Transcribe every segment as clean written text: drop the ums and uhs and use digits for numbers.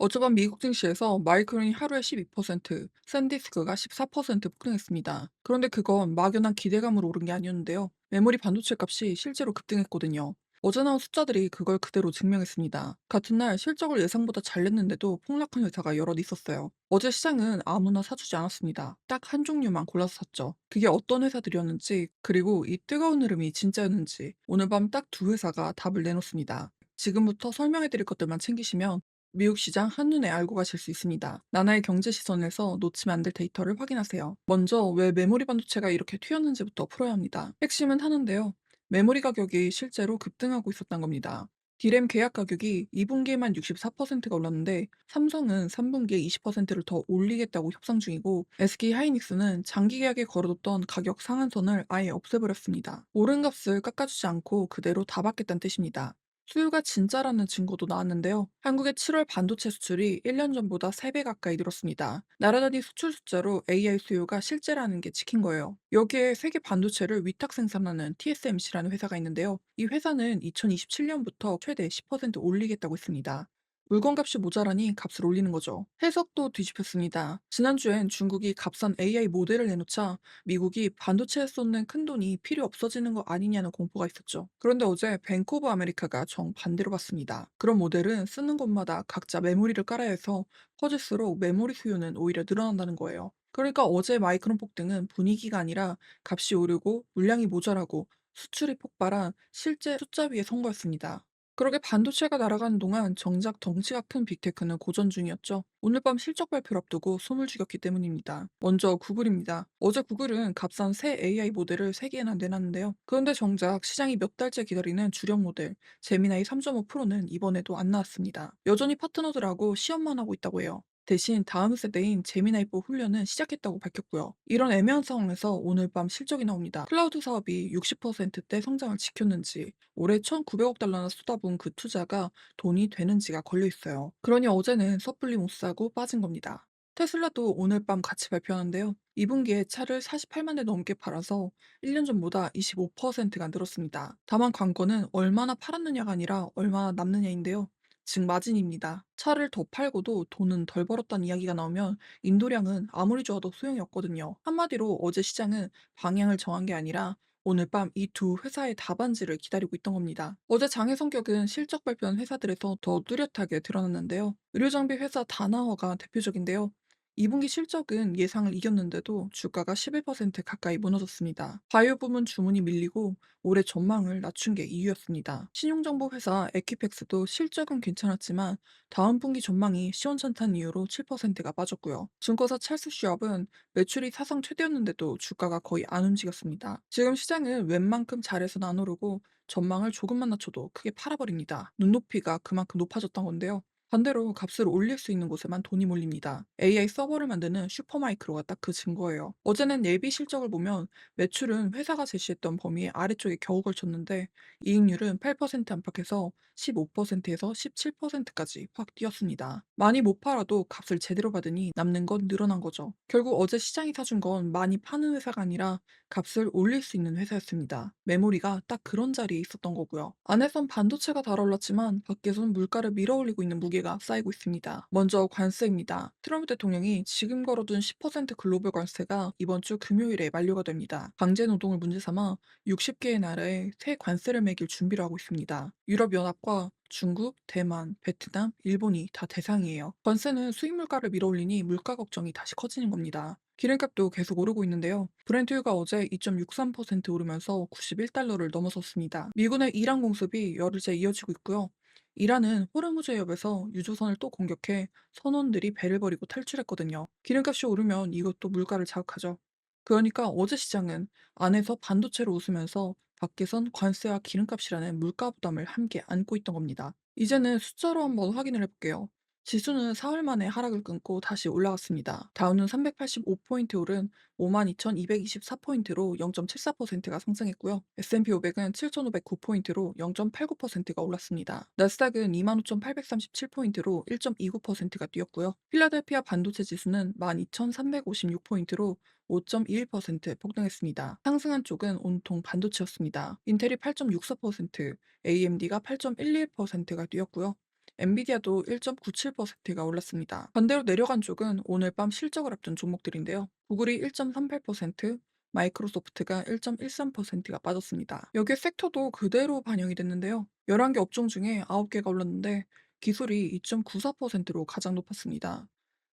어젯밤 미국 증시에서 마이크론이 하루에 12%, 샌디스크가 14% 폭등했습니다. 그런데 그건 막연한 기대감으로 오른 게 아니었는데요. 메모리 반도체 값이 실제로 급등했거든요. 어제 나온 숫자들이 그걸 그대로 증명했습니다. 같은 날 실적을 예상보다 잘 냈는데도 폭락한 회사가 여럿 있었어요. 어제 시장은 아무나 사주지 않았습니다. 딱 한 종류만 골라서 샀죠. 그게 어떤 회사들이었는지, 그리고 이 뜨거운 흐름이 진짜였는지 오늘 밤 딱 두 회사가 답을 내놓습니다. 지금부터 설명해 드릴 것들만 챙기시면 미국 시장 한눈에 알고 가실 수 있습니다. 나나의 경제 시선에서 놓치면 안 될 데이터를 확인하세요. 먼저 왜 메모리 반도체가 이렇게 튀었는지부터 풀어야 합니다. 핵심은 하나인데요. 메모리 가격이 실제로 급등하고 있었던 겁니다. D램 계약 가격이 2분기에만 64%가 올랐는데 삼성은 3분기에 20%를 더 올리겠다고 협상 중이고 SK 하이닉스는 장기 계약에 걸어뒀던 가격 상한선을 아예 없애버렸습니다. 오른 값을 깎아주지 않고 그대로 다 받겠다는 뜻입니다. 수요가 진짜라는 증거도 나왔는데요. 한국의 7월 반도체 수출이 1년 전보다 3배 가까이 늘었습니다. 나라단위 수출 숫자로 AI 수요가 실제라는 게 찍힌 거예요. 여기에 세계 반도체를 위탁 생산하는 TSMC라는 회사가 있는데요. 이 회사는 2027년부터 최대 10% 올리겠다고 했습니다. 물건값이 모자라니 값을 올리는 거죠. 해석도 뒤집혔습니다. 지난주엔 중국이 값싼 AI 모델을 내놓자 미국이 반도체에 쏟는 큰돈이 필요 없어지는 거 아니냐는 공포가 있었죠. 그런데 어제 뱅크 오브 아메리카가 정반대로 봤습니다. 그런 모델은 쓰는 곳마다 각자 메모리를 깔아야 해서 퍼질수록 메모리 수요는 오히려 늘어난다는 거예요. 그러니까 어제 마이크론 폭등은 분위기가 아니라 값이 오르고 물량이 모자라고 수출이 폭발한 실제 숫자 위의 선거였습니다. 그러게 반도체가 날아가는 동안 정작 덩치가 큰 빅테크는 고전 중이었죠. 오늘 밤 실적 발표를 앞두고 숨을 죽였기 때문입니다. 먼저 구글입니다. 어제 구글은 값싼 새 AI 모델을 3개나 내놨는데요. 그런데 정작 시장이 몇 달째 기다리는 주력 모델 제미나이 3.5%는 이번에도 안 나왔습니다. 여전히 파트너들하고 시험만 하고 있다고 해요. 대신 다음 세대인 제미나이4 훈련은 시작했다고 밝혔고요. 이런 애매한 상황에서 오늘 밤 실적이 나옵니다. 클라우드 사업이 60%대 성장을 지켰는지, 올해 1,900억 달러나 쏟아부은 그 투자가 돈이 되는지가 걸려 있어요. 그러니 어제는 섣불리 못 사고 빠진 겁니다. 테슬라도 오늘 밤 같이 발표하는데요. 2분기에 차를 48만 대 넘게 팔아서 1년 전보다 25%가 늘었습니다. 다만 관건은 얼마나 팔았느냐가 아니라 얼마나 남느냐인데요. 즉 마진입니다. 차를 더 팔고도 돈은 덜 벌었다는 이야기가 나오면 인도량은 아무리 좋아도 소용이 없거든요. 한마디로 어제 시장은 방향을 정한 게 아니라 오늘 밤 이 두 회사의 답안지를 기다리고 있던 겁니다. 어제 장의 성격은 실적 발표한 회사들에서 더 뚜렷하게 드러났는데요. 의료장비 회사 다나와가 대표적인데요. 2분기 실적은 예상을 이겼는데도 주가가 11% 가까이 무너졌습니다. 바이오 부문 주문이 밀리고 올해 전망을 낮춘 게 이유였습니다. 신용정보 회사 에qui팩스도 실적은 괜찮았지만 다음 분기 전망이 시원찮다는 이유로 7%가 빠졌고요. 증권사 찰스시업은 매출이 사상 최대였는데도 주가가 거의 안 움직였습니다. 지금 시장은 웬만큼 잘해서는 안 오르고 전망을 조금만 낮춰도 크게 팔아버립니다. 눈높이가 그만큼 높아졌던 건데요. 반대로 값을 올릴 수 있는 곳에만 돈이 몰립니다. AI 서버를 만드는 슈퍼마이크로가 딱 그 증거예요. 어제는 예비 실적을 보면 매출은 회사가 제시했던 범위 아래쪽에 겨우 걸쳤는데 이익률은 8% 안팎에서 15%에서 17%까지 확 뛰었습니다. 많이 못 팔아도 값을 제대로 받으니 남는 건 늘어난 거죠. 결국 어제 시장이 사준 건 많이 파는 회사가 아니라 값을 올릴 수 있는 회사였습니다. 메모리가 딱 그런 자리에 있었던 거고요. 안에선 반도체가 달아올랐지만 밖에선 물가를 밀어올리고 있는 무게가 쌓이고 있습니다. 먼저 관세입니다. 트럼프 대통령이 지금 걸어둔 10% 글로벌 관세가 이번 주 금요일에 만료가 됩니다. 강제 노동을 문제 삼아 60개의 나라에 새 관세를 매길 준비를 하고 있습니다. 유럽연합과 중국, 대만, 베트남, 일본이 다 대상이에요. 관세는 수입 물가를 밀어올리니 물가 걱정이 다시 커지는 겁니다. 기름값도 계속 오르고 있는데요. 브렌트유가 어제 2.63% 오르면서 91달러를 넘어섰습니다. 미군의 이란 공습이 열흘째 이어지고 있고요. 이란은 호르무즈 해협에서 유조선을 또 공격해 선원들이 배를 버리고 탈출했거든요. 기름값이 오르면 이것도 물가를 자극하죠. 그러니까 어제 시장은 안에서 반도체로 웃으면서 밖에선 관세와 기름값이라는 물가 부담을 함께 안고 있던 겁니다. 이제는 숫자로 한번 확인을 해볼게요. 지수는 4월 만에 하락을 끊고 다시 올라갔습니다. 다우는 385포인트 오른 52,224포인트로 0.74%가 상승했고요. S&P 500은 7,509포인트로 0.89%가 올랐습니다. 나스닥은 25,837포인트로 1.29%가 뛰었고요. 필라델피아 반도체 지수는 12,356포인트로 5.21% 폭등했습니다. 상승한 쪽은 온통 반도체였습니다. 인텔이 8.64%, AMD가 8.11%가 뛰었고요. 엔비디아도 1.97%가 올랐습니다. 반대로 내려간 쪽은 오늘 밤 실적을 앞둔 종목들인데요. 구글이 1.38%, 마이크로소프트가 1.13%가 빠졌습니다. 여기에 섹터도 그대로 반영이 됐는데요. 11개 업종 중에 9개가 올랐는데 기술이 2.94%로 가장 높았습니다.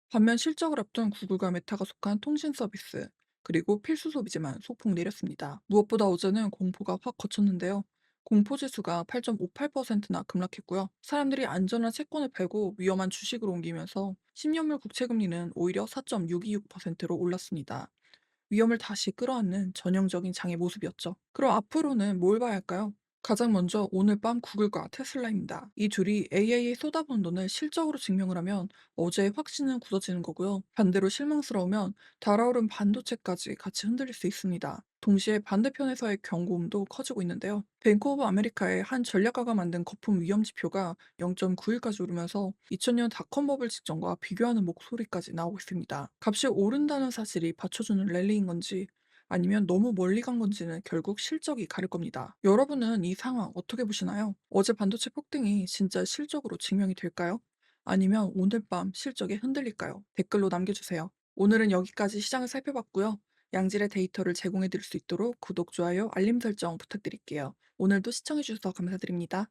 반면 실적을 앞둔 구글과 메타가 속한 통신 서비스, 그리고 필수 소비재만 소폭 내렸습니다. 무엇보다 어제는 공포가 확 거쳤는데요. 공포 지수가 8.58%나 급락했고요. 사람들이 안전한 채권을 팔고 위험한 주식으로 옮기면서 10년물 국채 금리는 오히려 4.626%로 올랐습니다. 위험을 다시 끌어안는 전형적인 장의 모습이었죠. 그럼 앞으로는 뭘 봐야 할까요? 가장 먼저 오늘 밤 구글과 테슬라입니다. 이 둘이 AI에 쏟아부은 돈을 실적으로 증명을 하면 어제의 확신은 굳어지는 거고요. 반대로 실망스러우면 달아오른 반도체까지 같이 흔들릴 수 있습니다. 동시에 반대편에서의 경고음도 커지고 있는데요. 뱅크 오브 아메리카의 한 전략가가 만든 거품 위험 지표가 0.91까지 오르면서 2000년 닷컴 버블 직전과 비교하는 목소리까지 나오고 있습니다. 값이 오른다는 사실이 받쳐주는 랠리인 건지 아니면 너무 멀리 간 건지는 결국 실적이 가릴 겁니다. 여러분은 이 상황 어떻게 보시나요? 어제 반도체 폭등이 진짜 실적으로 증명이 될까요? 아니면 오늘 밤 실적에 흔들릴까요? 댓글로 남겨주세요. 오늘은 여기까지 시장을 살펴봤고요. 양질의 데이터를 제공해 드릴 수 있도록 구독, 좋아요, 알림 설정 부탁드릴게요. 오늘도 시청해 주셔서 감사드립니다.